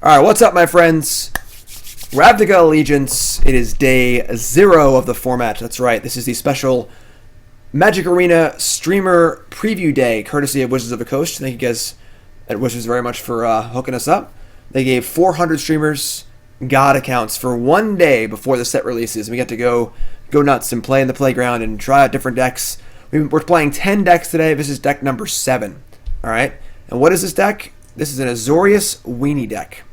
Alright, what's up, my friends? Ravnica Allegiance. It is day 0 of the format. That's right. This is the special Magic Arena streamer preview day, courtesy of Wizards of the Coast. Thank you guys at Wizards very much for hooking us up. They gave 400 streamers God accounts for one day before the set releases. We get to go nuts and play in the playground and try out different decks. We're playing 10 decks today. This is deck number 7. Alright? And what is this deck? This is an Azorius Weenie deck.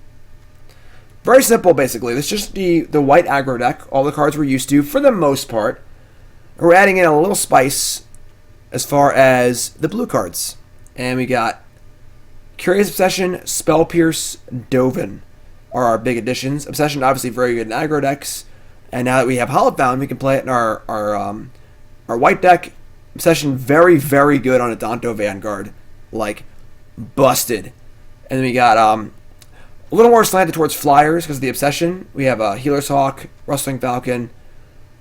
Very simple, basically. This is just the white aggro deck. All the cards we're used to, for the most part. We're adding in a little spice as far as the blue cards. And we got Curious Obsession, Spell Pierce, Dovin are our big additions. Obsession, obviously, very good in aggro decks. And now that we have Hallowed Fountain, we can play it in our white deck. Obsession, very, very good on Adanto Vanguard. Like, busted. And then we got a little more slanted towards flyers because of the Obsession. We have Healer's Hawk, Rustwing Falcon,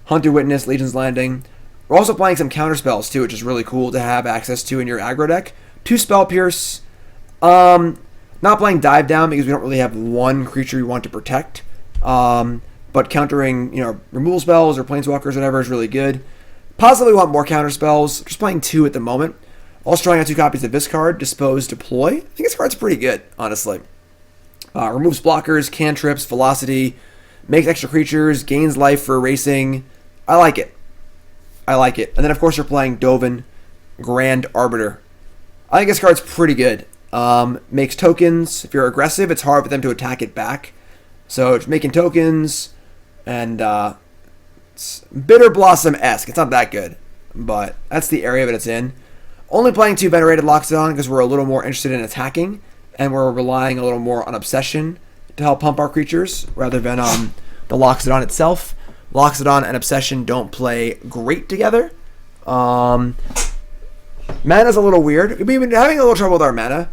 Hunter Witness, Legion's Landing. We're also playing some counter spells too, which is really cool to have access to in your aggro deck. 2 Spell Pierce. Not playing Dive Down because we don't really have one creature we want to protect. But countering, removal spells or planeswalkers, whatever, is really good. Possibly want more counter spells. Just playing 2 at the moment. Also trying out 2 copies of this card, Dispose, Deploy. I think this card's pretty good, honestly. Removes blockers, cantrips, velocity, makes extra creatures, gains life for racing. I like it. And then, of course, you're playing Dovin, Grand Arbiter. I think this card's pretty good. Makes tokens. If you're aggressive, it's hard for them to attack it back. So it's making tokens, and it's Bitter Blossom-esque. It's not that good, but that's the area that it's in. Only playing 2 Venerated Loxodon because we're a little more interested in attacking. And we're relying a little more on Obsession to help pump our creatures rather than the Loxodon itself. Loxodon and Obsession don't play great together. Mana's a little weird. We've been having a little trouble with our mana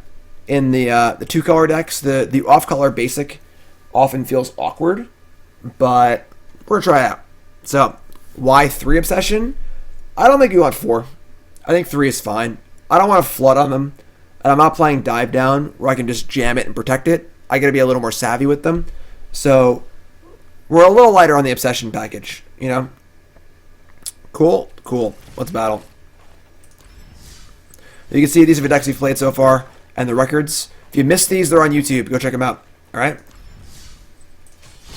in the 2-color decks. The off-color basic often feels awkward, but we're going to try it out. So, why 3 Obsession? I don't think you want 4. I think 3 is fine. I don't want to flood on them. And I'm not playing Dive Down where I can just jam it and protect it. I got to be a little more savvy with them. So we're a little lighter on the Obsession package, Cool. Let's battle. You can see these are the decks we've played so far and the records. If you missed these, they're on YouTube. Go check them out. All right?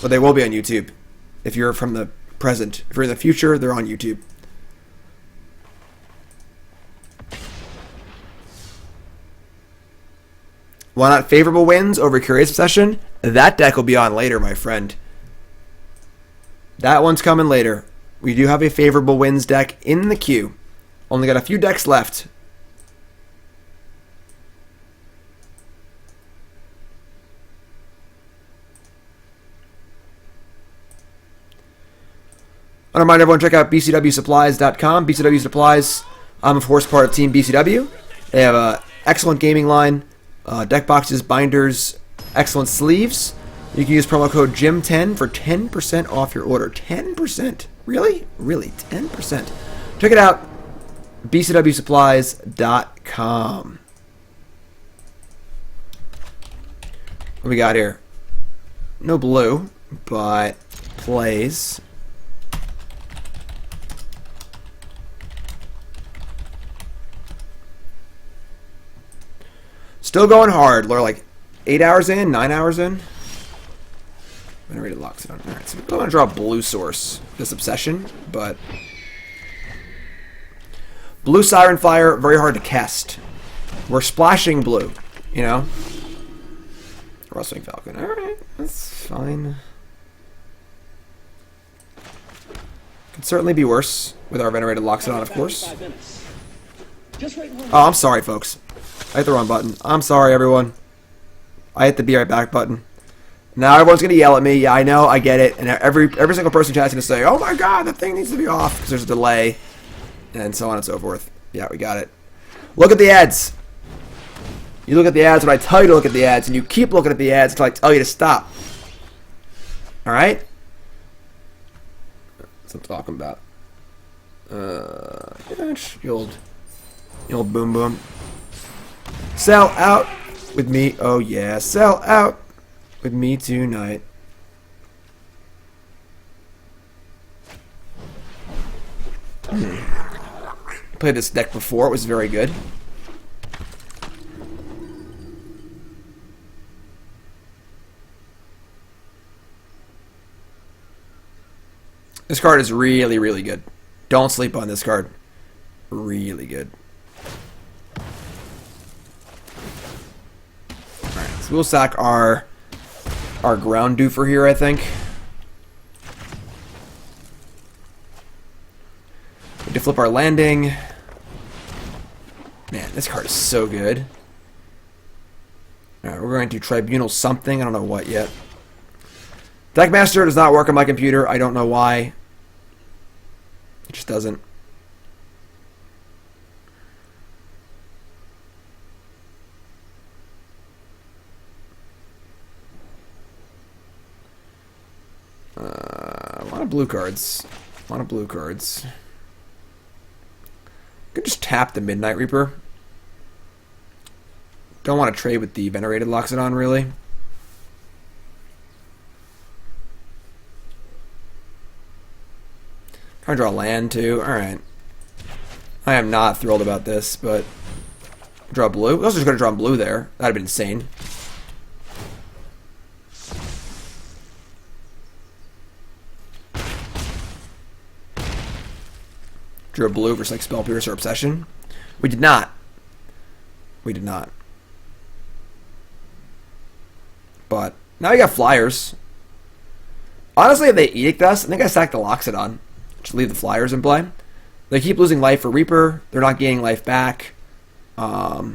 But they will be on YouTube. If you're from the present. If you're in the future, they're on YouTube. Why not favorable wins over Curious Obsession? That deck will be on later, my friend. That one's coming later. We do have a favorable wins deck in the queue. Only got a few decks left. I want to remind everyone to check out bcwsupplies.com. BCW Supplies, I'm of course part of Team BCW. They have an excellent gaming line. Deck boxes, binders, excellent sleeves. You can use promo code GYM10 for 10% off your order. 10%? Really? Really? 10%. Check it out. bcwsupplies.com. What we got here? No blue, but plays. Still going hard. We're like 8 hours in, 9 hours in. Venerated Loxodon. Alright, so we don't want to draw a blue source. This Obsession, but blue Siren Fire, very hard to cast. We're splashing blue, Rustwing Falcon. Alright, that's fine. Could certainly be worse with our Venerated Loxodon, of course. Oh, I'm sorry, folks. I hit the wrong button. I'm sorry, everyone. I hit the be right back button. Now everyone's going to yell at me. Yeah, I know. I get it. And every single person chat's going to say, oh my god, the thing needs to be off. Because there's a delay. And so on and so forth. Yeah, we got it. Look at the ads. You look at the ads when I tell you to look at the ads. And you keep looking at the ads until I tell you to stop. Alright? That's what I'm talking about. The old boom boom. Sell out with me. Oh yeah, sell out. with me tonight. Played this deck before. It was very good. This card is really, really good. Don't sleep on this card. Really good. Alright, so we'll sack our ground doofer here, I think. We need to flip our landing. Man, this card is so good. Alright, we're going to Tribunal something. I don't know what yet. Deckmaster does not work on my computer. I don't know why. It just doesn't. A lot of blue cards. A lot of blue cards. Could just tap the Midnight Reaper. Don't want to trade with the Venerated Loxodon, really. Trying to draw land, too. Alright. I am not thrilled about this, but... Draw blue? I was just going to draw blue there. That would have been insane. Drew a blue versus like Spell Pierce or Obsession. We did not. We did not. But now we got flyers. Honestly, if they edict us, I think I sack the Loxodon. Just leave the flyers in play. They keep losing life for Reaper. They're not gaining life back. I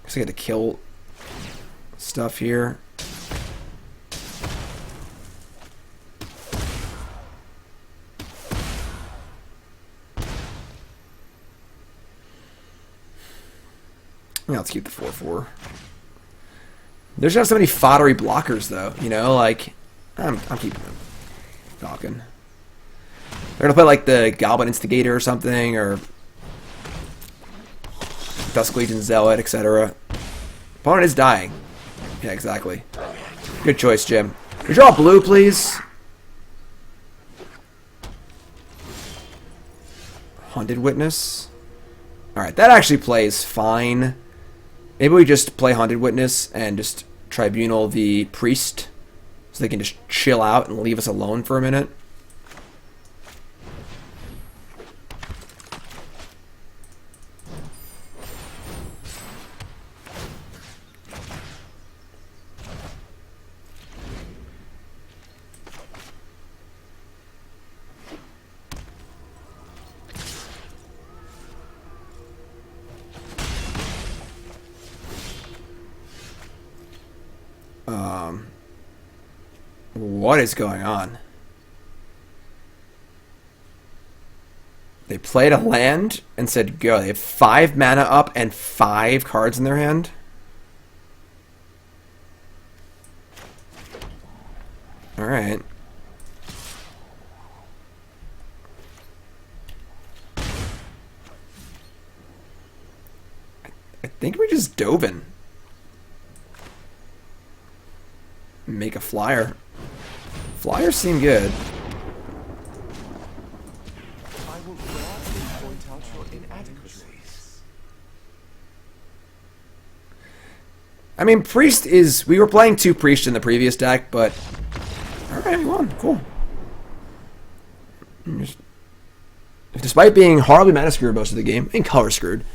guess I get to kill stuff here. Yeah, let's keep the 4/4. There's not so many foddery blockers, though. You know, like I'm keeping them. Falcon. They're gonna play like the Goblin Instigator or something, or Dusk Legion Zealot, etc. Opponent is dying. Yeah, exactly. Good choice, Jim. Can you draw blue, please? Haunted Witness. Alright, that actually plays fine. Maybe we just play Haunted Witness and just Tribunal the Priest so they can just chill out and leave us alone for a minute. What is going on? They played a land and said go. They have 5 mana up and 5 cards in their hand. Alright. I think we just Dovin. Make a flyer. Flyers seem good. I will gladly point out your inadequacies. I mean, Priest is... We were playing 2 Priest in the previous deck, but... Alright, we won. Cool. Despite being horribly mana screwed most of the game, and color screwed,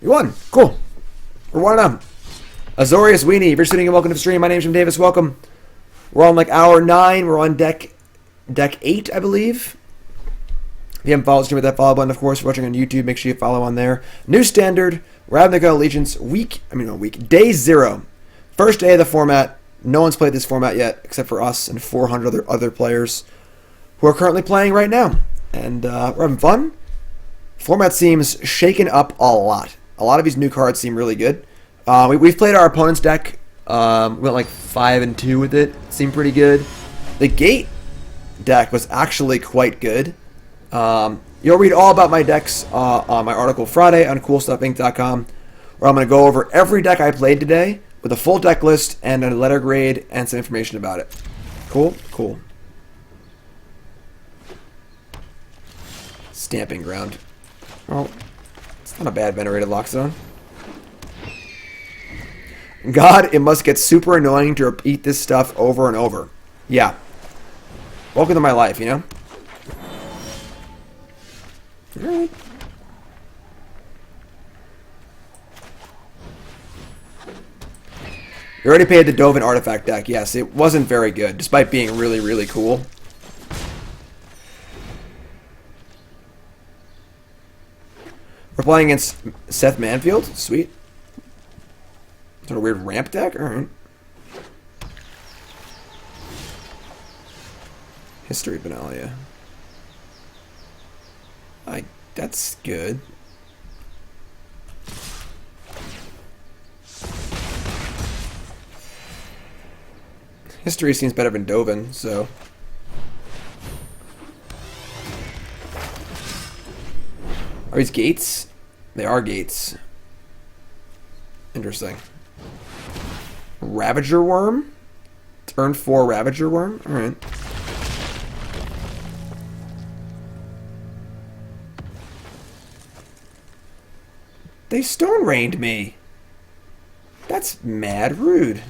we won. Cool. We're 1-0. Azorius, Weenie, if you're sitting and welcome to the stream, my name's Jim Davis. Welcome. We're on like hour 9. We're on deck 8, I believe. If you haven't followed the stream with that follow button, of course, if you're watching on YouTube, make sure you follow on there. New standard, Ravnica Allegiance, day 0. First day of the format. No one's played this format yet, except for us and 400 other players who are currently playing right now. And we're having fun. Format seems shaken up a lot. A lot of these new cards seem really good. We've played our opponent's deck. We went like 5-2 with it. Seemed pretty good. The Gate deck was actually quite good. You'll read all about my decks on my article Friday on CoolStuffInc.com, where I'm going to go over every deck I played today with a full deck list and a letter grade and some information about it. Cool? Cool. Stamping Ground. Well, it's not a bad Venerated Loxodon. God, it must get super annoying to repeat this stuff over and over. Yeah. Welcome to my life, you know? Alright. You already paid the Dovin artifact deck. Yes, it wasn't very good, despite being really, really cool. We're playing against Seth Manfield. Sweet. Sort of weird ramp deck? Alright. History of Benalia. That's good. History seems better than Dovin, so... Are these gates? They are gates. Interesting. Ravager Worm? Turn 4 Ravager Worm? Alright. They Stone Rained me. That's mad rude.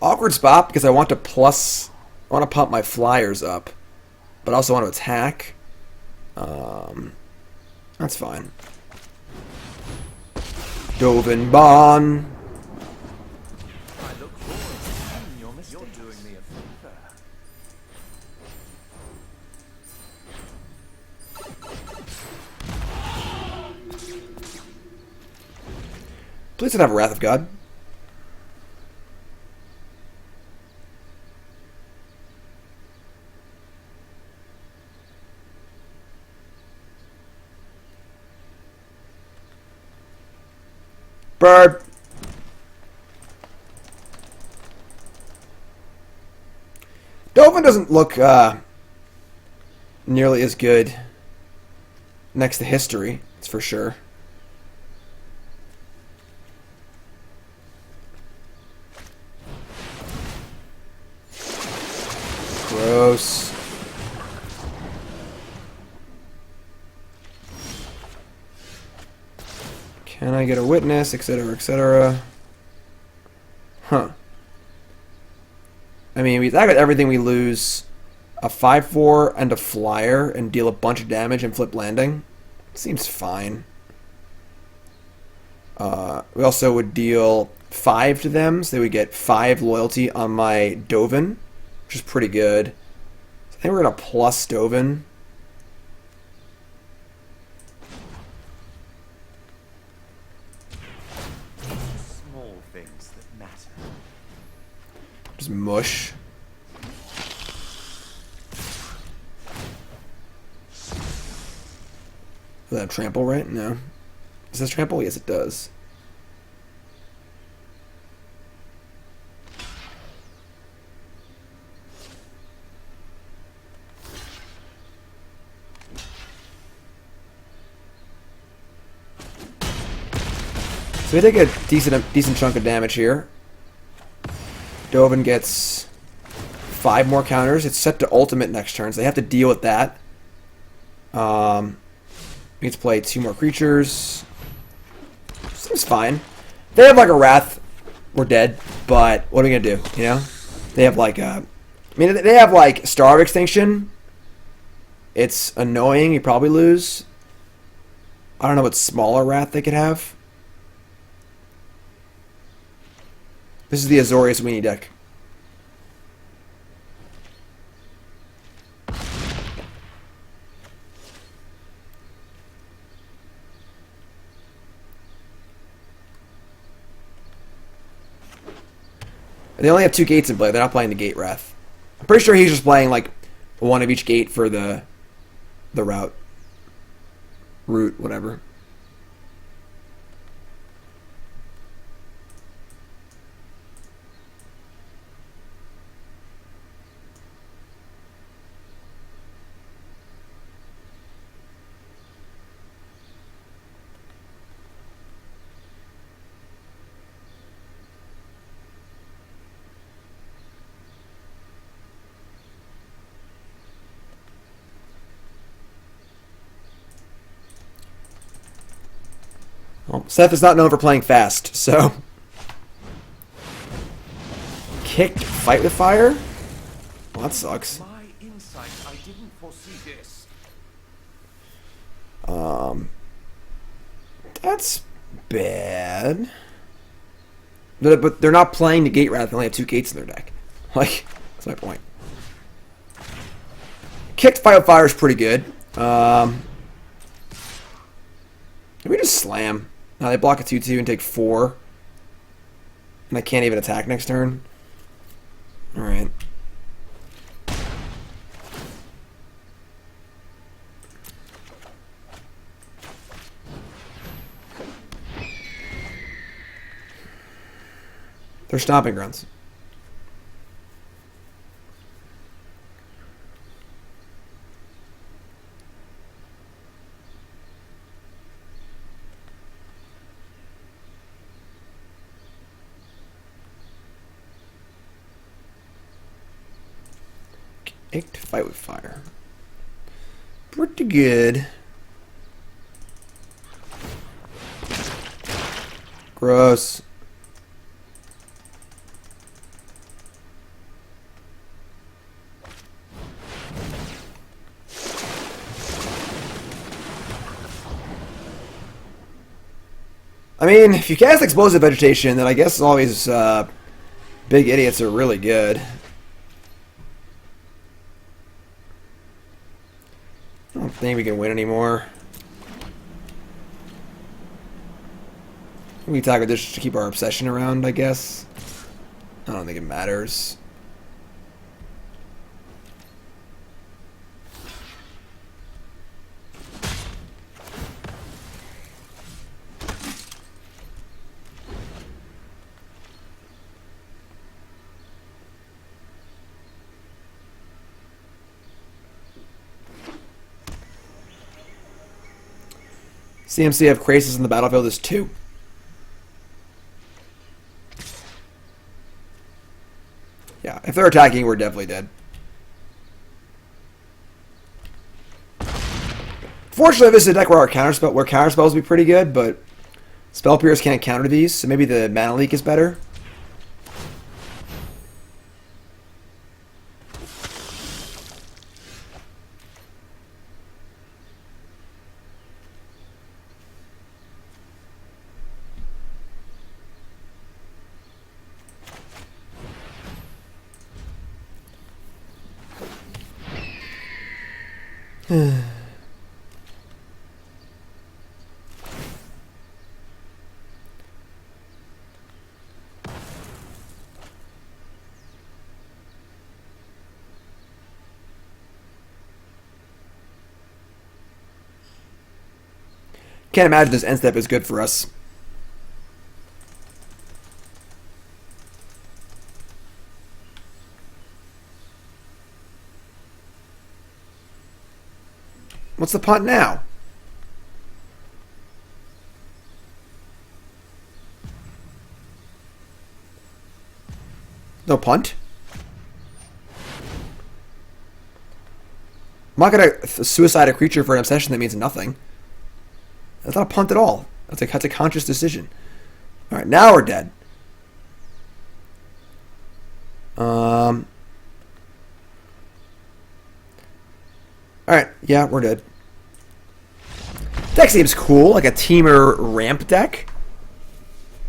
Awkward spot because I want to pump my flyers up, but I also want to attack. That's fine. Dovin Bon. I look forward to seeing your mistakes. You're doing me a favor. Please don't have a Wrath of God. Bird. Dovin doesn't look nearly as good next to History, that's for sure. Gross. Can I get a witness, etc., etc.? Huh. I mean, we attack with everything, we lose a 5/4 and a flyer and deal a bunch of damage and flip landing. Seems fine. We also would deal 5 to them, so they would get 5 loyalty on my Dovin, which is pretty good. So I think we're going to plus Dovin. Small things that matter. Just mush. Does that have trample, right? No. Does this trample? Yes, it does. So we take a decent chunk of damage here. Dovin gets 5 more counters. It's set to ultimate next turn, so they have to deal with that. We get to play 2 more creatures. Seems fine. They have like a Wrath. We're dead. But what are we gonna do? You know, they have like I mean, they have like Star of Extinction. It's annoying. You probably lose. I don't know what smaller Wrath they could have. This is the Azorius Weenie deck. They only have 2 gates in play. They're not playing the Gate Wrath. I'm pretty sure he's just playing like 1 of each gate for the route. Route, whatever. Well, Seth is not known for playing fast, so... Kicked Fight with Fire? Well, that sucks. My insight, I didn't foresee this. That's bad. But they're not playing Negate Wrath. They only have 2 gates in their deck. Like, that's my point. Kicked Fight with Fire is pretty good. Can we just slam? No, they block a 2/2 and take 4. And I can't even attack next turn. Alright. They're stomping grounds. Kicked Fight with Fire. Pretty good. Gross. I mean, if you cast Explosive Vegetation, then I guess all these big idiots are really good. I don't think we can win anymore. We attack with this just to keep our obsession around, I guess. I don't think it matters. CMC of Krasis in the battlefield is 2. Yeah, if they're attacking, we're definitely dead. Fortunately, this is a deck where our counterspells would be pretty good, but Spell Pierce can't counter these, so maybe the Mana Leak is better. Can't imagine this end step is good for us. What's the punt now? No punt? I'm not going to suicide a creature for an obsession that means nothing. That's not a punt at all. That's a conscious decision. Alright, now we're dead. Alright, yeah, we're dead. Deck seems cool, like a Teamer ramp deck.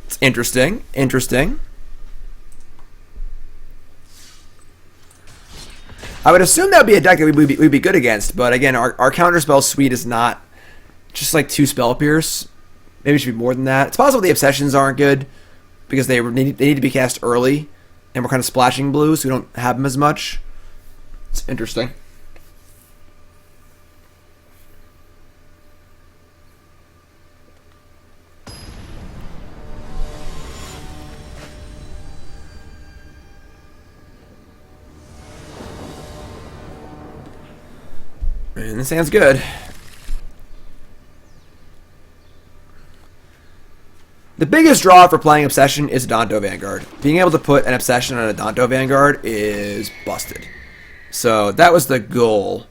It's interesting. Interesting. I would assume that would be a deck that we'd be good against, but again, our counterspell suite is not just like 2 Spell Pierce. Maybe it should be more than that. It's possible the Obsessions aren't good because they need to be cast early, and we're kind of splashing blue, so we don't have them as much. It's interesting. And this sounds good. The biggest draw for playing Obsession is Adanto Vanguard. Being able to put an Obsession on Adanto Vanguard is busted. So that was the goal.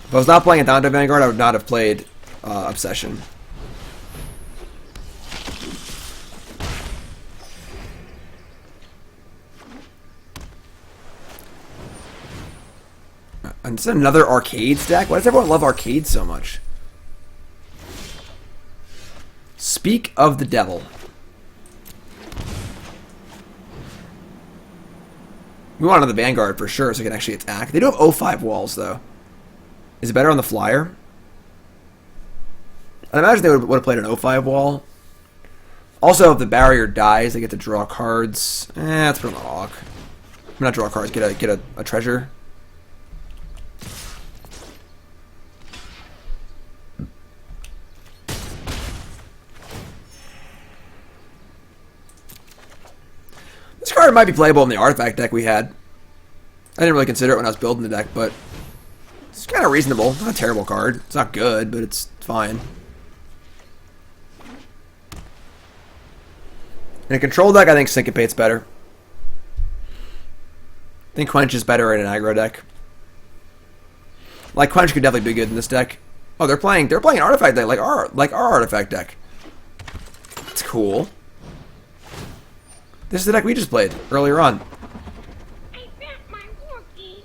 If I was not playing Adanto Vanguard, I would not have played Obsession. And it's another arcades deck? Why does everyone love arcades so much? Speak of the Devil. We want another Vanguard for sure so we can actually attack. They do have O5 walls though. Is it better on the flyer? I imagine they would have played an O5 wall. Also, if the barrier dies, they get to draw cards. Let's put on the Hawk. Not draw cards, get a treasure. This card might be playable in the artifact deck we had. I didn't really consider it when I was building the deck, but it's kind of reasonable. Not a terrible card. It's not good, but it's fine. In a control deck, I think Syncopate's better. I think Quench is better in an aggro deck. Like Quench could definitely be good in this deck. Oh, they're playing an artifact deck like our artifact deck. That's cool. This is the deck we just played earlier on. I bet my walkie.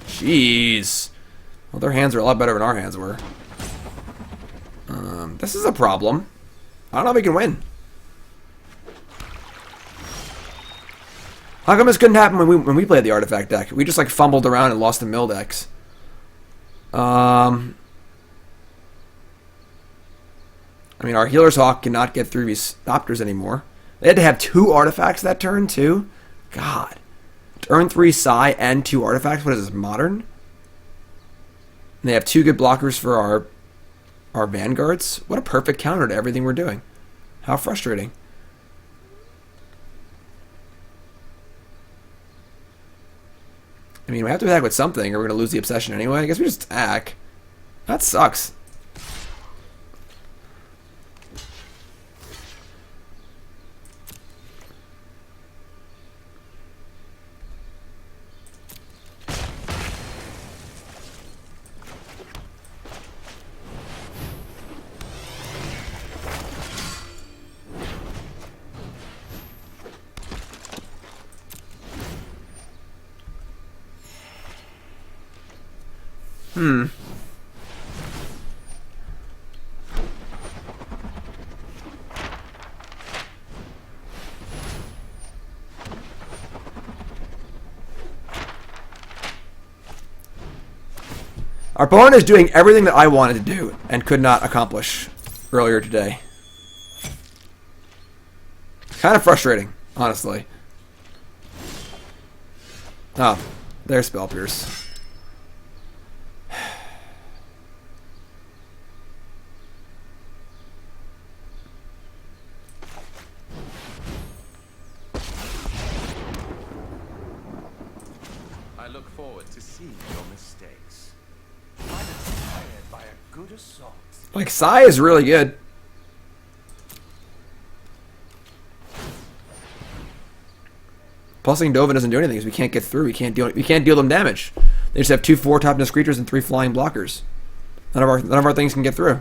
Jeez. Well, their hands are a lot better than our hands were. This is a problem. I don't know if we can win. How come this couldn't happen when we played the artifact deck? We just like fumbled around and lost the mill decks. I mean, our Healer's Hawk cannot get through these Raptors anymore. They had to have 2 artifacts that turn, too? God. Turn 3 Psi and 2 artifacts? What is this, Modern? And they have 2 good blockers for our Vanguards? What a perfect counter to everything we're doing. How frustrating. I mean, we have to attack with something or we're going to lose the obsession anyway. I guess we just attack. That sucks. Our opponent is doing everything that I wanted to do and could not accomplish earlier today. Kind of frustrating, honestly. Oh, there's Spell Pierce. I look forward to seeing your mistakes. I'm inspired by a good assault. Like, Sai is really good. Pulsing Dovin doesn't do anything because we can't get through. We can't deal them damage. They just have 2 4-toughness creatures and 3 flying blockers. None of our things can get through.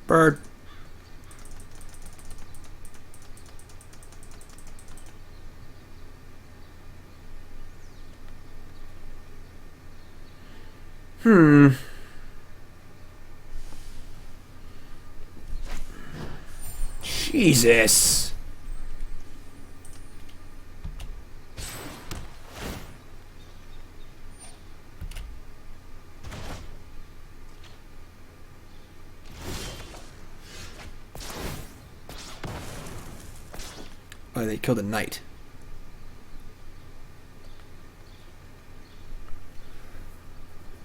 Bird. Jesus. Oh, they killed a knight.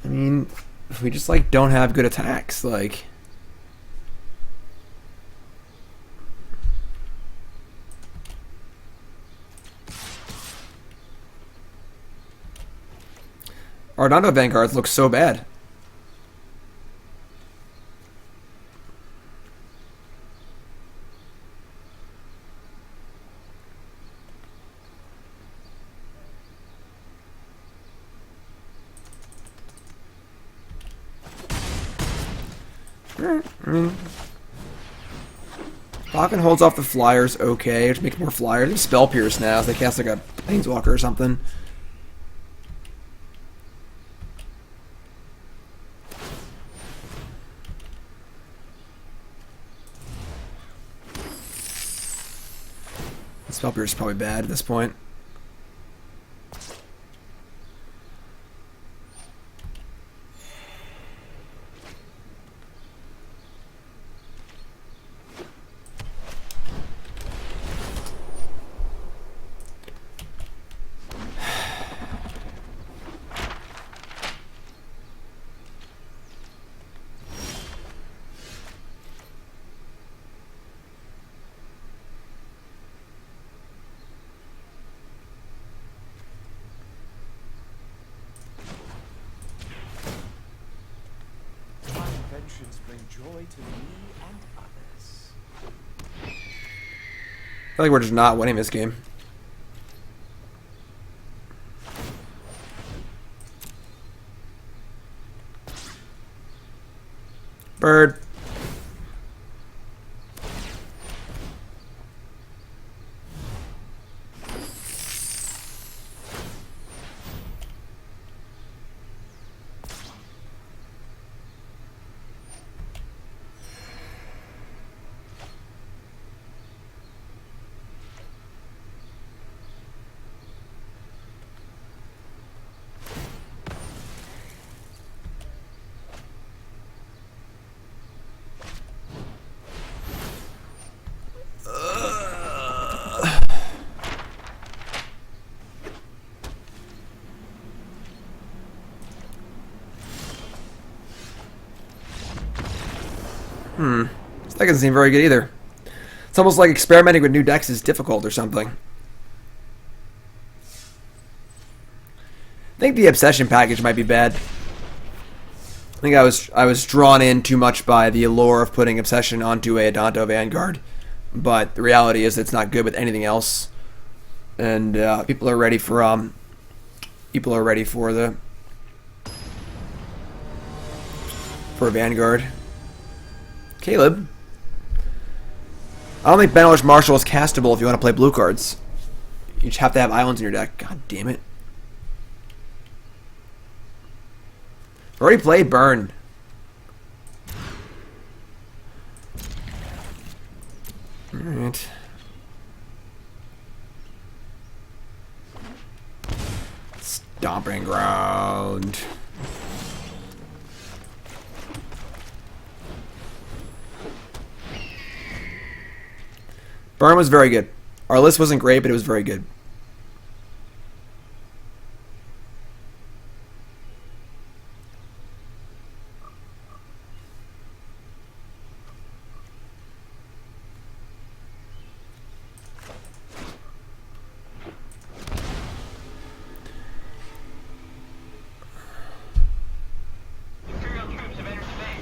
I mean, if we just like don't have good attacks, like Adanto Vanguards look so bad. Falcon holds off the flyers okay, which makes more flyers. They spell pierce now, so they cast like a planeswalker or something. Spell pierce is probably bad at this point. Bring joy to me and others. I feel like we're just not winning this game. Bird. This deck doesn't seem very good either. It's almost like experimenting with new decks is difficult or something. I think the Obsession package might be bad. I think I was drawn in too much by the allure of putting Obsession onto a Adanto Vanguard, but the reality is it's not good with anything else, and people are ready for a Vanguard. Caleb, I don't think Benelish Marshall is castable if you want to play blue cards. You just have to have islands in your deck. God damn it. Already played Burn. Alright. Stomping Ground. Burn was very good. Our list wasn't great, but it was very good.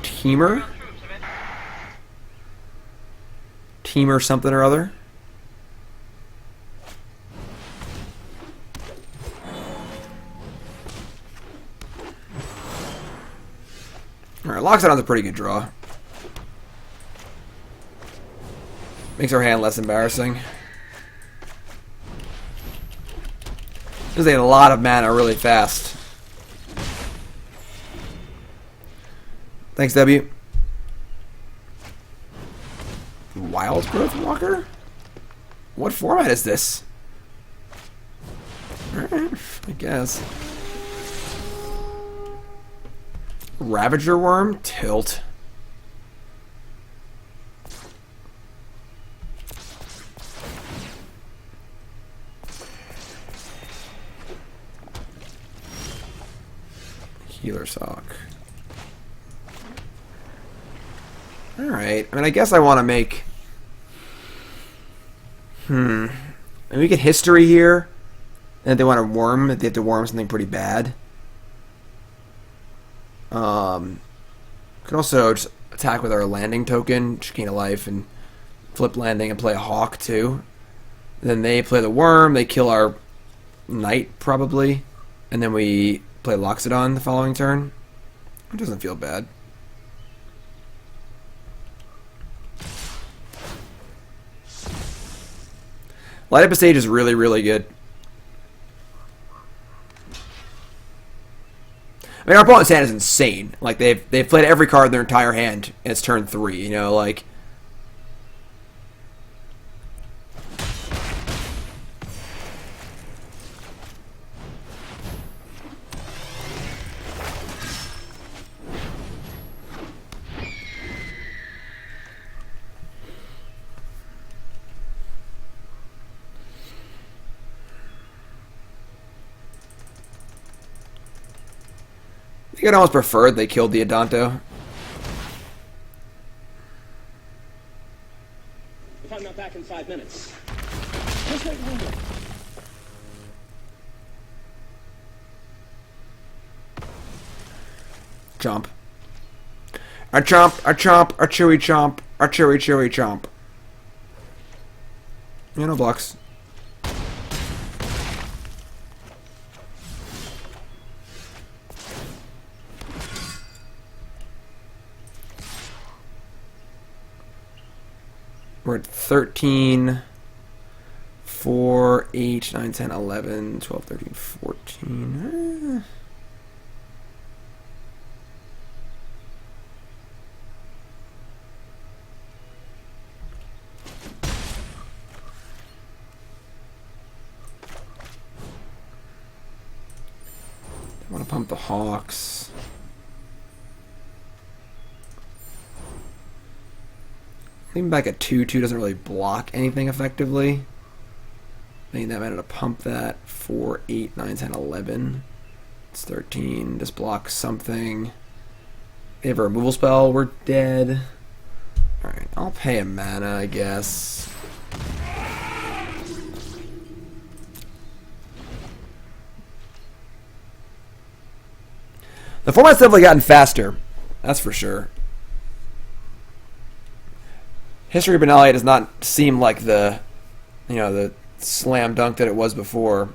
Teamer? Teamer something or other? Alright, Loxodon's a pretty good draw. Makes our hand less embarrassing. Because they had a lot of mana really fast. Thanks, W. Wild Growth Walker? What format is this? Alright, I guess. Ravager Worm? Tilt. Healer Sock. Alright. I mean, I guess I want to make... And we get History here. And if they want to worm, they have to worm something pretty bad. Can also just attack with our landing token, just gain a life, and flip landing and play a hawk too. Then they play the worm, they kill our knight probably, and then we play Loxodon the following turn. It doesn't feel bad. Light up a stage is really, really good. I mean, our opponent's hand is insane. Like they've played every card in their entire hand, and it's turn 3. You know, like. I think I'd almost preferred they killed the Adanto. If I'm not back in 5 minutes, just wait one minute. Chomp. Our chomp, our chomp, our chewy chomp, our chewy chomp. Yeah, no blocks. We're at 13, 4, 8, 9, 10, 11, 12, 13, 14. I want to pump the Hawks. Leaving back at 2/2 doesn't really block anything effectively. I think that might have to pump that. 4, 8, 9, 10, 11. It's 13. This blocks something. They have a removal spell. We're dead. Alright, I'll pay a mana, I guess. The format's definitely gotten faster. That's for sure. History of Benalia does not seem like the slam dunk that it was before.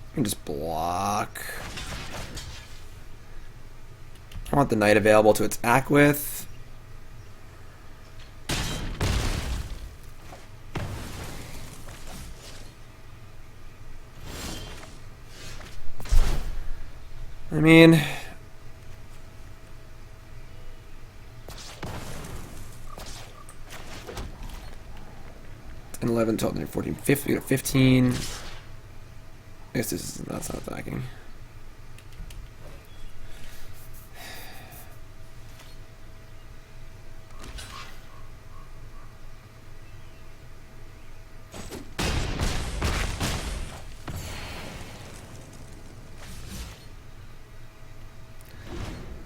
I can just block. I want the knight available to attack with. I mean, 10, 11, 12, 13, 14, 15. We got 15. I guess that's not attacking.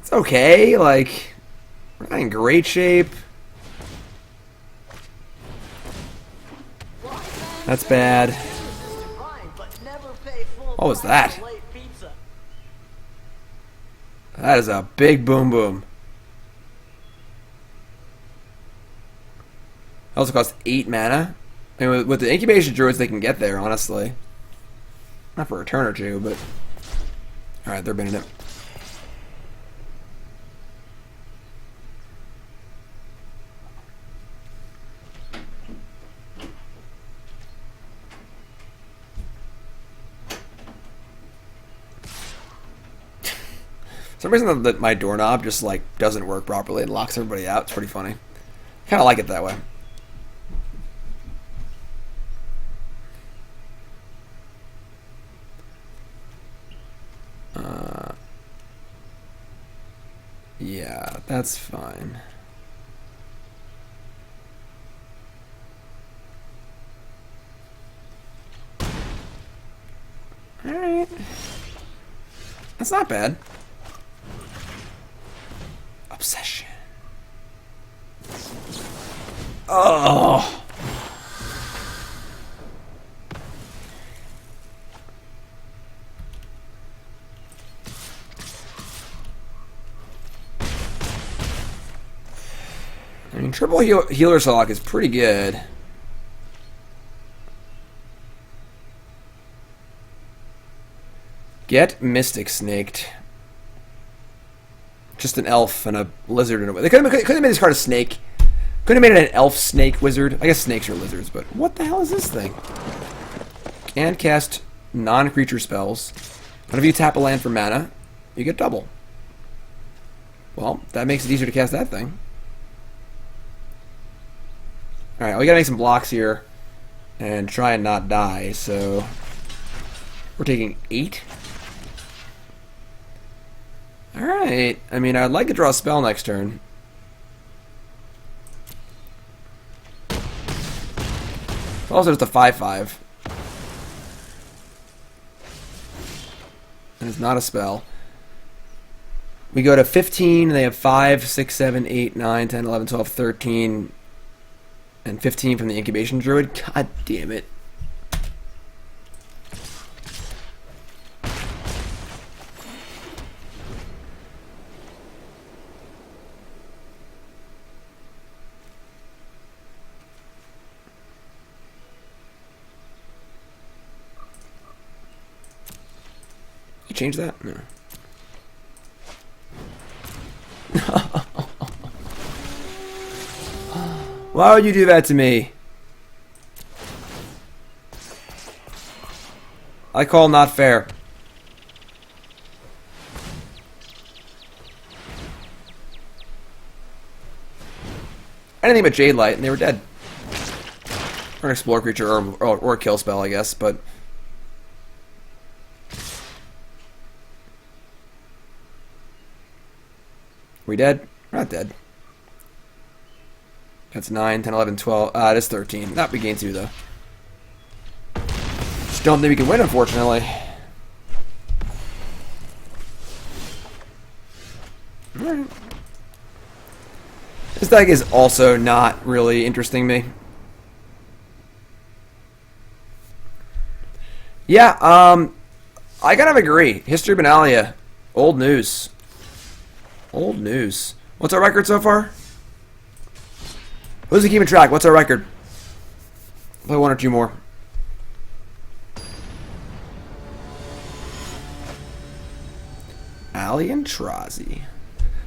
It's okay, like, we're not in great shape. That's bad. What was that? That is a big boom boom. That also costs 8 mana. I mean, with the incubation druids, they can get there, honestly. Not for a turn or two, but... Alright, they're binning it. For some reason that my doorknob just like doesn't work properly and locks everybody out. It's pretty funny. Kind of like it that way. Yeah, that's fine. Alright. That's not bad. Obsession. Oh! I mean, triple healer's lock is pretty good. Get Mystic Snaked. Just an elf and a lizard in a way. They couldn't have made this card a snake. Couldn't have made it an elf snake wizard. I guess snakes are lizards, but what the hell is this thing? And cast non-creature spells. Whenever you tap a land for mana, you get double. Well, that makes it easier to cast that thing. Alright, we gotta make some blocks here and try and not die, so we're taking 8. Alright, I mean, I'd like to draw a spell next turn. Also, just a 5/5. And it's not a spell. We go to 15, they have 5, 6, 7, 8, 9, 10, 11, 12, 13, and 15 from the Incubation Druid. God damn it. You change that? No. Why would you do that to me? I call not fair. Anything but Jade Light, and they were dead. Or an explore creature, or a kill spell, I guess, but... We dead? We're not dead. That's 9, 10, 11, 12. That's 13. Not we gain 2, though. Just don't think we can win, unfortunately. Alright. This deck is also not really interesting me. Yeah, I kind of agree. History of Benalia. Old news. Old news. What's our record so far? Who's keeping track? What's our record? Play 1 or 2 more. Ali and Trazi.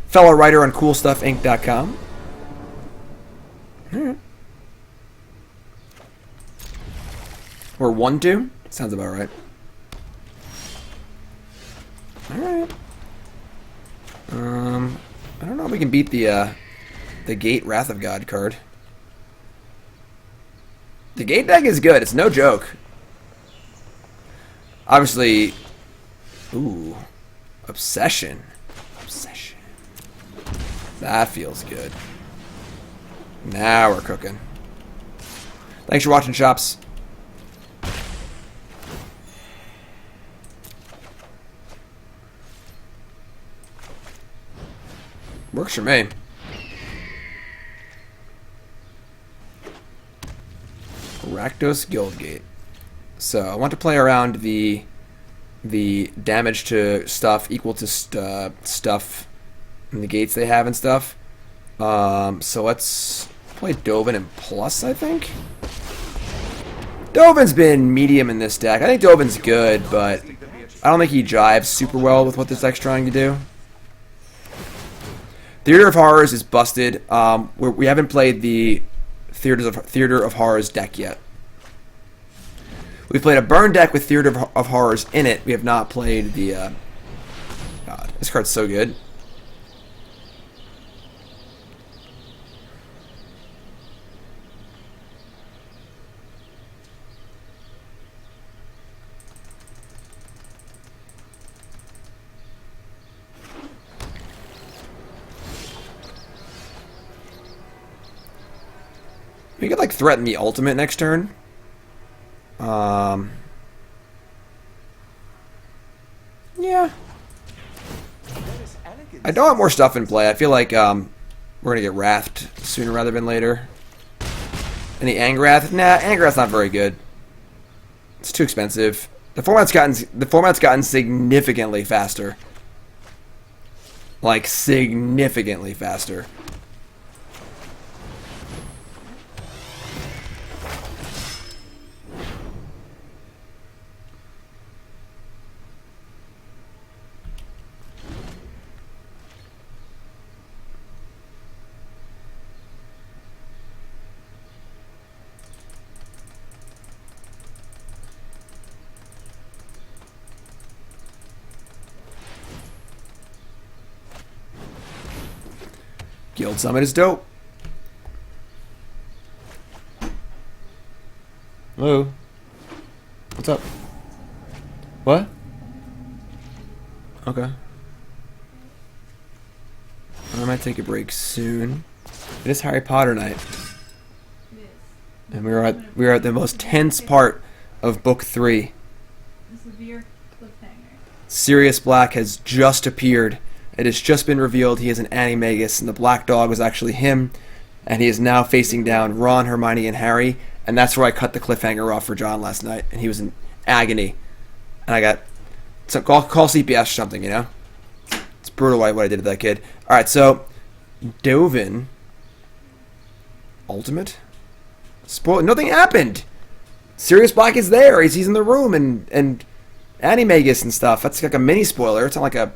Fellow writer on CoolStuffInc.com. Alright. Or 1-2? Sounds about right. Alright. I don't know if we can beat the Gate Wrath of God card. The Gate deck is good. It's no joke. Obviously... Ooh. Obsession. Obsession. That feels good. Now we're cooking. Thanks for watching, Shops. Works for me. Rakdos Guildgate. So I want to play around the damage to stuff equal to stuff and the gates they have and stuff. So let's play Dovin and plus, I think. Dovin's been medium in this deck. I think Dovin's good, but I don't think he jives super well with what this deck's trying to do. Theater of Horrors is busted. We haven't played the Theater of Horrors deck yet. We've played a burn deck with Theater of Horrors in it. We have not played the... God, this card's so good. We could like threaten the ultimate next turn. Yeah. I don't want more stuff in play. I feel like we're gonna get Wrathed sooner rather than later. Any Angrath? Nah, Angrath's not very good. It's too expensive. The format's gotten significantly faster. Like significantly faster. Guild Summit is dope. Hello. What's up? What? Okay. I might take a break soon. It is Harry Potter night. And we are at the most tense part of book 3. The severe cliffhanger. Sirius Black has just appeared. It has just been revealed he is an animagus, and the black dog was actually him, and he is now facing down Ron, Hermione, and Harry, and that's where I cut the cliffhanger off for John last night, and he was in agony. And I got... So call CPS or something, you know? It's brutal what I did to that kid. Alright, so... Dovin... Ultimate? Spoil... Nothing happened! Sirius Black is there, he's in the room, and animagus and stuff. That's like a mini spoiler, it's not like a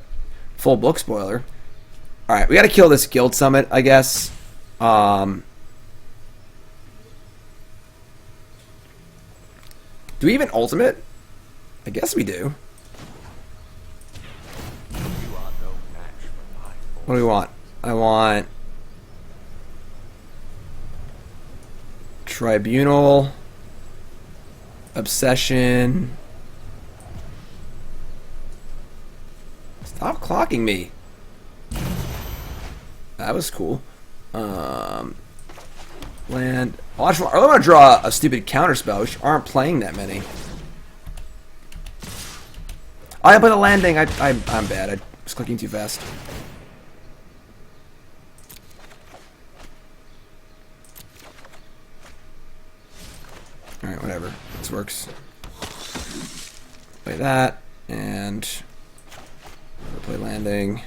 full book spoiler. Alright, we gotta kill this Guild Summit, I guess. Do we even ultimate? I guess we do. What do we want? I want... Tribunal... Obsession... Stop clocking me. That was cool. Land. I really want to draw a stupid counterspell. We aren't playing that many. I put a landing. I'm bad. I was clicking too fast. All right, whatever. This works. Play that and. Play landing.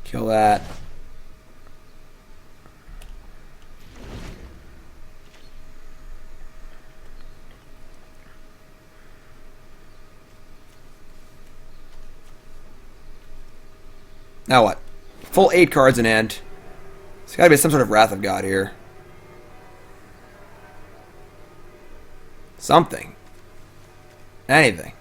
Kill that. Now what? Full 8 cards in hand. There's gotta be some sort of Wrath of God here. Something. Anything.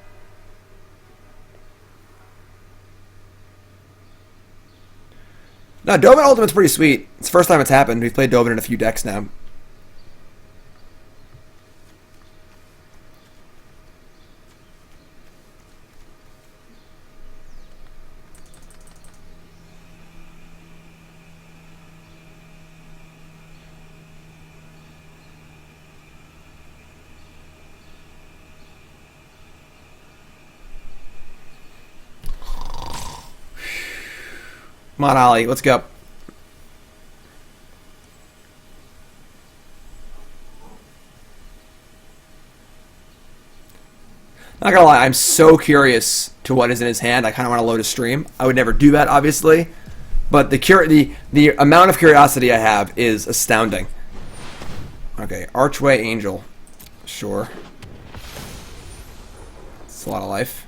No, Dovin Ultimate's pretty sweet. It's the first time it's happened. We've played Dovin in a few decks now. Come on, Ollie. Let's go. Not gonna lie, I'm so curious to what is in his hand. I kind of want to load a stream. I would never do that, obviously, but the amount of curiosity I have is astounding. Okay, Archway Angel. Sure. It's a lot of life.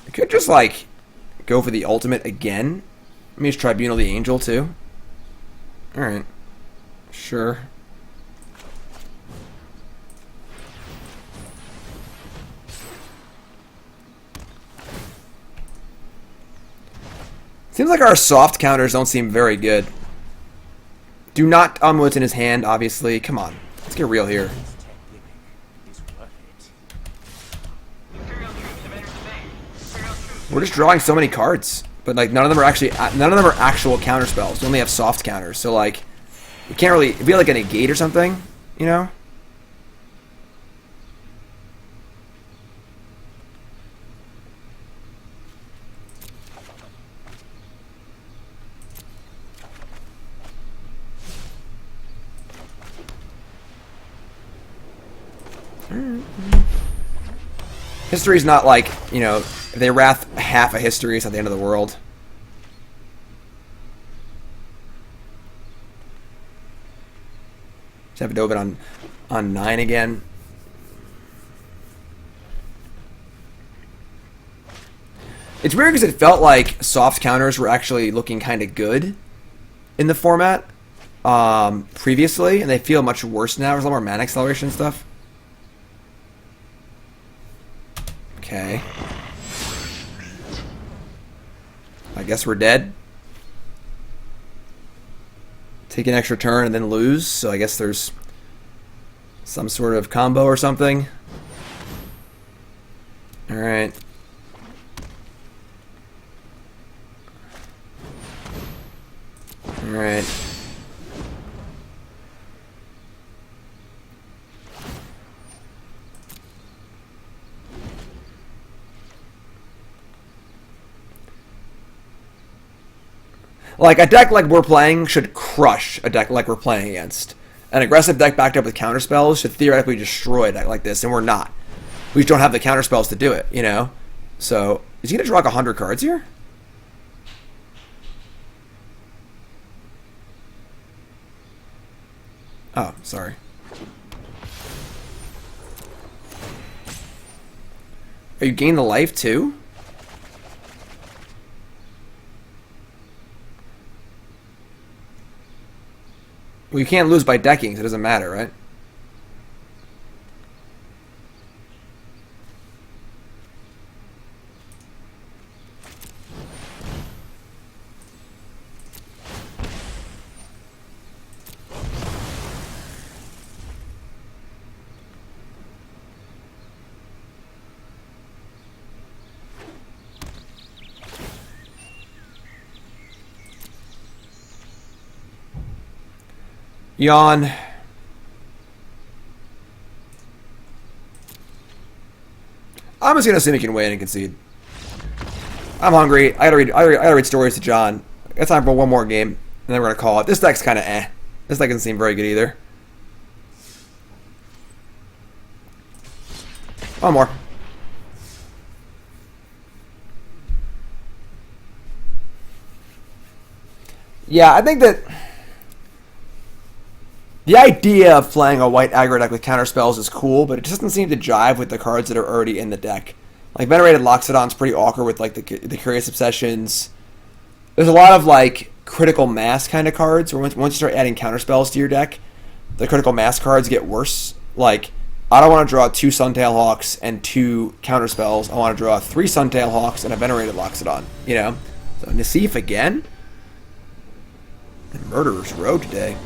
I could just, like, go for the ultimate again. Let me just Tribunal the Angel, too. Alright. Sure. Seems like our soft counters don't seem very good. Do not what's in his hand, obviously. Come on. Let's get real here. We're just drawing so many cards, but like none of them are actual counter spells. We only have soft counters, so like we can't really. It'd be like a negate or something, you know. History's not like, you know, if they wrath half a history, it's not the end of the world. Just have Dovin on 9 again. It's weird because it felt like soft counters were actually looking kind of good in the format previously, and they feel much worse now. There's a lot more mana acceleration and stuff. Okay. I guess we're dead. Take an extra turn and then lose, so I guess there's some sort of combo or something. Alright. Alright. Like, a deck like we're playing should crush a deck like we're playing against. An aggressive deck backed up with counterspells should theoretically destroy a deck like this, and we're not. We just don't have the counterspells to do it, you know? So, is he going to draw like 100 cards here? Oh, sorry. Are you gaining the life too? Well, you can't lose by decking, so it doesn't matter, right? Yawn. I'm just gonna assume he can win and concede. I'm hungry. I gotta read stories to John. I got time for one more game, and then we're gonna call it. This deck's kind of eh. This deck doesn't seem very good either. One more. Yeah, I think that the idea of playing a white aggro deck with counterspells is cool, but it just doesn't seem to jive with the cards that are already in the deck. Like, Venerated Loxodon's pretty awkward with, like, the Curious Obsessions. There's a lot of, like, critical mass kind of cards, where once you start adding counterspells to your deck, the critical mass cards get worse. Like, I don't want to draw 2 Suntail Hawks and 2 counterspells. I want to draw 3 Suntail Hawks and a Venerated Loxodon, you know? So, Nassif again? And Murderer's Row today.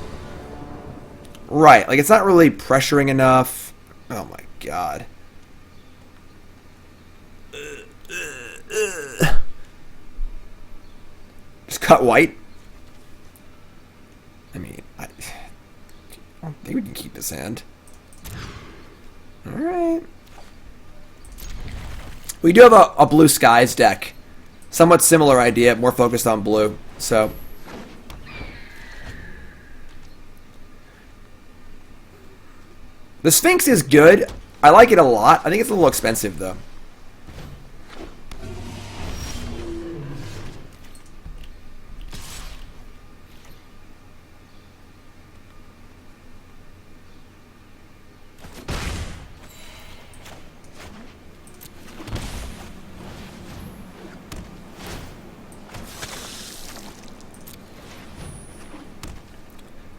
Right, like, it's not really pressuring enough. Oh my god. Just cut white? I mean, I don't think we can keep this hand. Alright. We do have a Blue Skies deck. Somewhat similar idea, more focused on blue. So, the Sphinx is good. I like it a lot. I think it's a little expensive, though.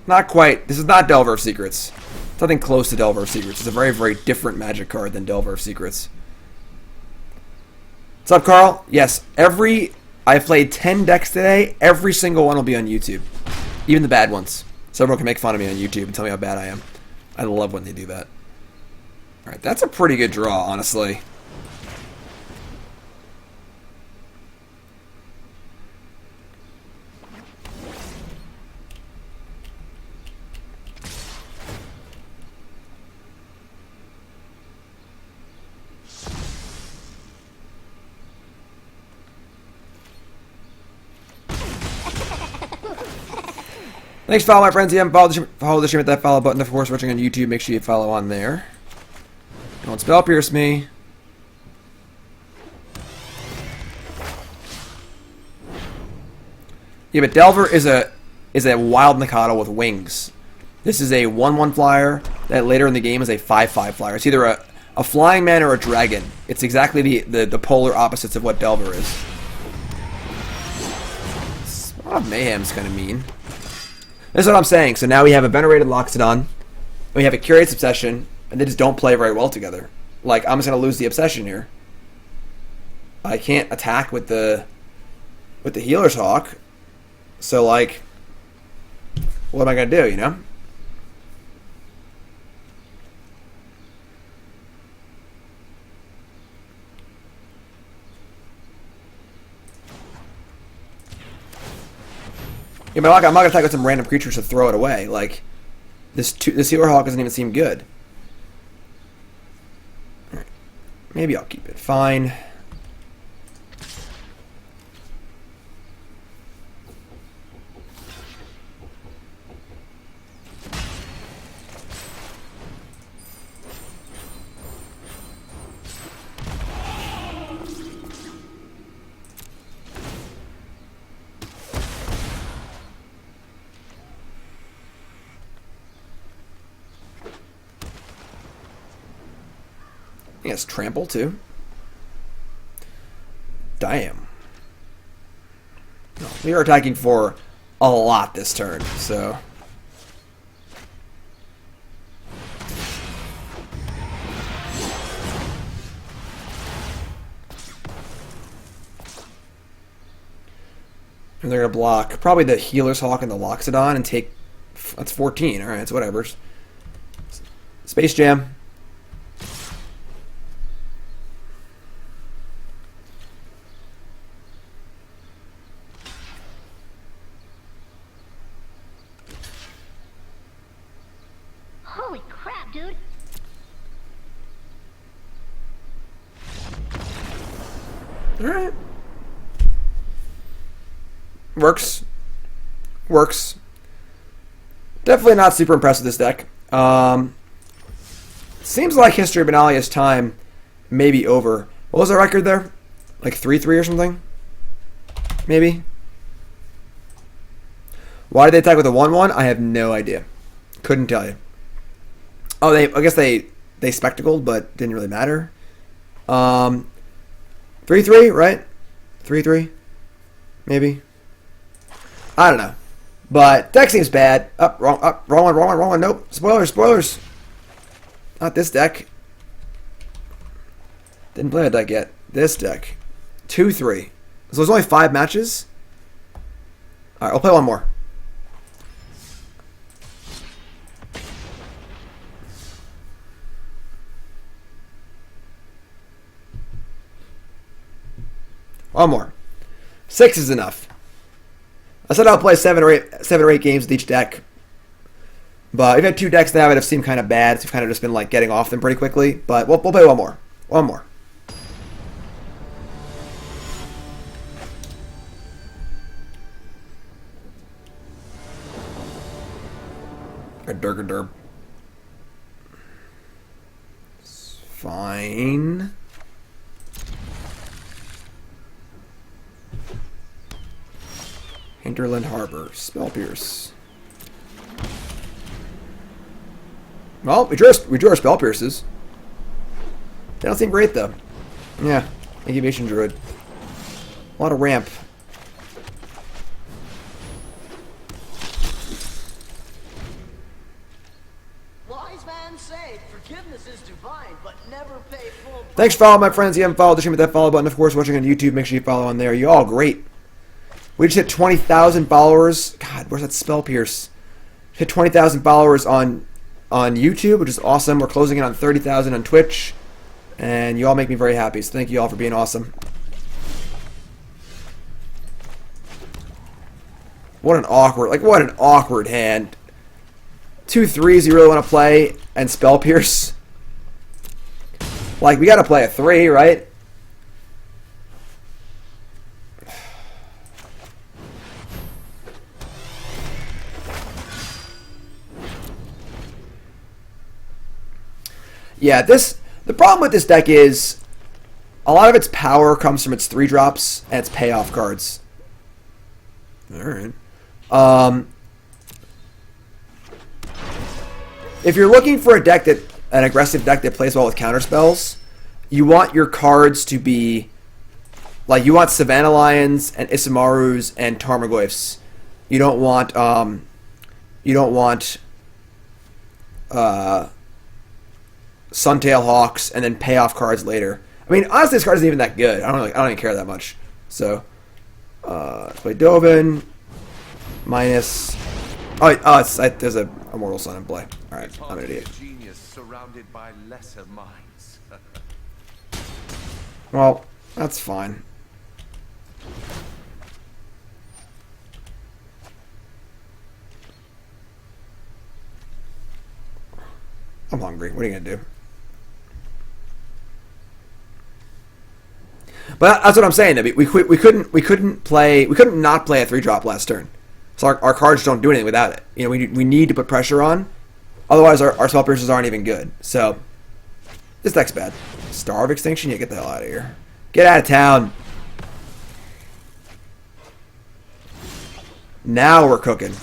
Not quite. This is not Delver of Secrets. It's nothing close to Delver of Secrets. It's a very, very different Magic card than Delver of Secrets. What's up, Carl? Yes, I've played 10 decks today. Every single one will be on YouTube. Even the bad ones. So everyone can make fun of me on YouTube and tell me how bad I am. I love when they do that. Alright, that's a pretty good draw, honestly. Thanks for following my friends. Yeah, follow the stream at that follow button. Of course, watching on YouTube, make sure you follow on there. Don't spell pierce me. Yeah, but Delver is a wild Mikado with wings. This is a 1/1 flyer that later in the game is a 5/5 flyer. It's either a flying man or a dragon. It's exactly the polar opposites of what Delver is. A lot of mayhem's kind of mean. This is what I'm saying. So now we have a Venerated Loxodon, we have a Curate's Obsession, and they just don't play very well together. Like, I'm just going to lose the Obsession here. I can't attack with the Healer's Hawk. So, like, what am I going to do, you know? Yeah, but I'm not gonna attack with some random creatures to throw it away. Like, this Healer Hawk doesn't even seem good. Alright. Maybe I'll keep it. Fine. Yes, trample too. Damn. No, we are attacking for a lot this turn, so. And they're gonna block probably the Healer's Hawk and the Loxodon and take. That's 14. All right, it's whatever. Space Jam. Holy crap, dude. Alright. Works. Definitely not super impressed with this deck. Seems like History of Benalia's time may be over. What was our record there? Like 3-3 or something? Maybe? Why did they attack with a 1/1? I have no idea. Couldn't tell you. Oh, I guess they spectacled, but didn't really matter. 3-3, right? 3-3? Maybe? I don't know. But deck seems bad. Wrong one. Nope. Spoilers. Not this deck. Didn't play a deck yet. This deck. 2-3. So there's only 5 matches? Alright, I'll play one more. One more. 6 is enough. I said I'll play 7 or 8 games with each deck. But we've had 2 decks now that have seemed kind of bad, so we've kind of just been like getting off them pretty quickly. But we'll play one more. One more. A Durgaderb. It's fine. Hinterland Harbor. Spell Pierce. Well, we drew our Spell Pierces. They don't seem great, though. Yeah. Incubation Druid. A lot of ramp. Wise man say forgiveness is divine, but never pay full. Thanks for following, my friends. If you haven't followed the stream, hit that follow button. Of course, watching on YouTube, make sure you follow on there. You all great. We just hit 20,000 followers. God, where's that Spell Pierce? Hit 20,000 followers on YouTube, which is awesome. We're closing in on 30,000 on Twitch. And you all make me very happy. So thank you all for being awesome. What an awkward hand. 2 3s you really want to play and Spell Pierce. Like, we got to play a 3, right? Yeah, the problem with this deck is a lot of its power comes from its 3-drops and its payoff cards. Alright. If you're looking for an aggressive deck that plays well with counterspells, you want your cards to be like, you want Savannah Lions and Isamarus and Tarmogoyfs. You don't want Suntail Hawks and then payoff cards later. I mean, honestly, this card isn't even that good. I don't even care that much. So, let's play Dovin. Minus. There's a Immortal Sun in play. All right, I'm an idiot. Genius surrounded by lesser minds. Well, that's fine. I'm hungry. What are you gonna do? But that's what I'm saying. We couldn't not play a 3-drop last turn. So our cards don't do anything without it. You know, we need to put pressure on. Otherwise, our spell piercers aren't even good. So this deck's bad. Star of Extinction. Yeah, get the hell out of here. Get out of town. Now we're cooking.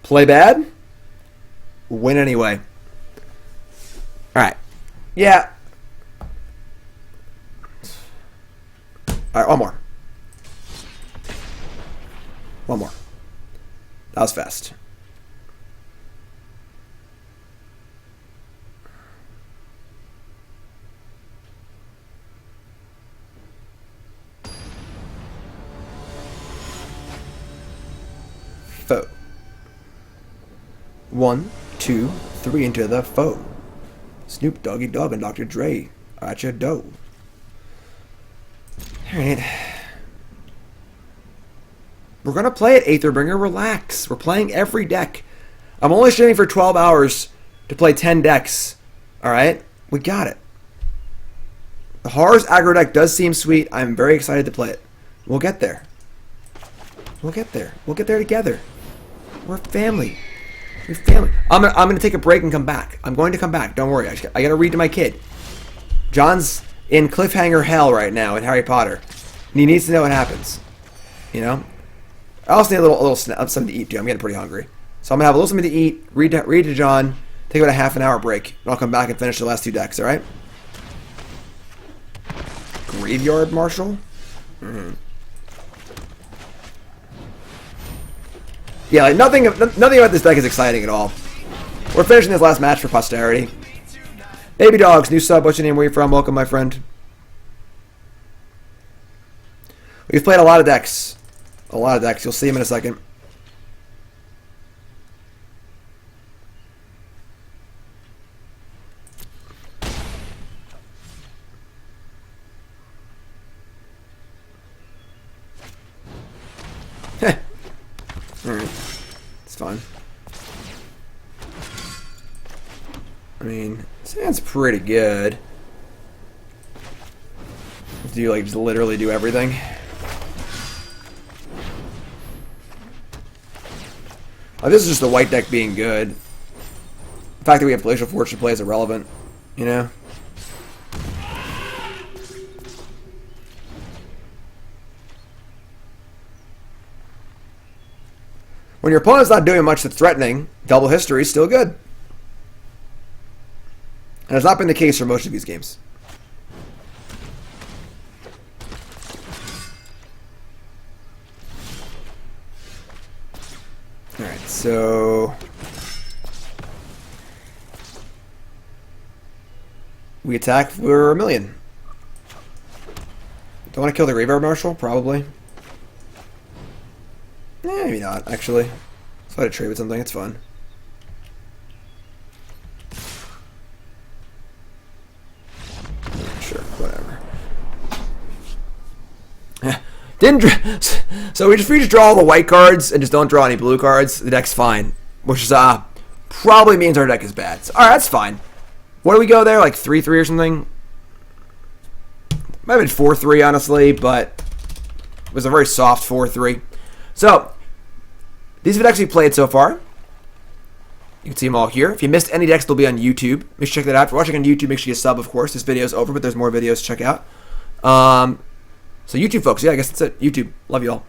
Play bad, win anyway. Alright. Yeah. Alright, one more. One more. That was fast. Foe. 1, 2, 3 into the foe. Snoop Doggy Dogg and Dr. Dre at your dough. Alright. We're gonna play it, Aetherbringer. Relax. We're playing every deck. I'm only streaming for 12 hours to play 10 decks. Alright? We got it. The Horrors aggro deck does seem sweet. I'm very excited to play it. We'll get there. We'll get there. We'll get there together. We're family. We're family. I'm gonna take a break and come back. I'm going to come back. Don't worry. I gotta read to my kid. John's in cliffhanger hell right now in Harry Potter, and he needs to know what happens. You know. I also need a little something to eat too. I'm getting pretty hungry, so I'm gonna have a little something to eat. Read to John. Take about a half an hour break, and I'll come back and finish the last 2 decks. All right. Graveyard Marshal. Mm-hmm. Yeah, like nothing about this deck is exciting at all. We're finishing this last match for posterity. Baby Dogs, new sub. What's your name? Where you from? Welcome, my friend. We've played a lot of decks. A lot of decks. You'll see them in a second. Alright. It's fine. I mean, sounds pretty good. Do you, like, just literally do everything? Oh, this is just the white deck being good. The fact that we have Glacial Fortress to play is irrelevant, you know? When your opponent's not doing much that's threatening, double history is still good. And it's not been the case for most of these games. Alright, so we attack for 1 million. Do I want to kill the Graveyard Marshal? Probably. Maybe not, actually. Let's let it trade with something, it's fun. Sure, whatever. So we just draw all the white cards and just don't draw any blue cards. The deck's fine, which is probably means our deck is bad. So, all right, that's fine. What do we go there? Like 3/3 or something? Might have been 4-3, honestly, but it was a very soft 4-3. So, these have been actually played so far. You can see them all here. If you missed any decks, they'll be on YouTube. Make sure to check that out. If you're watching on YouTube, make sure you sub, of course. This video's over, but there's more videos to check out. So YouTube, folks. Yeah, I guess that's it. YouTube. Love you all.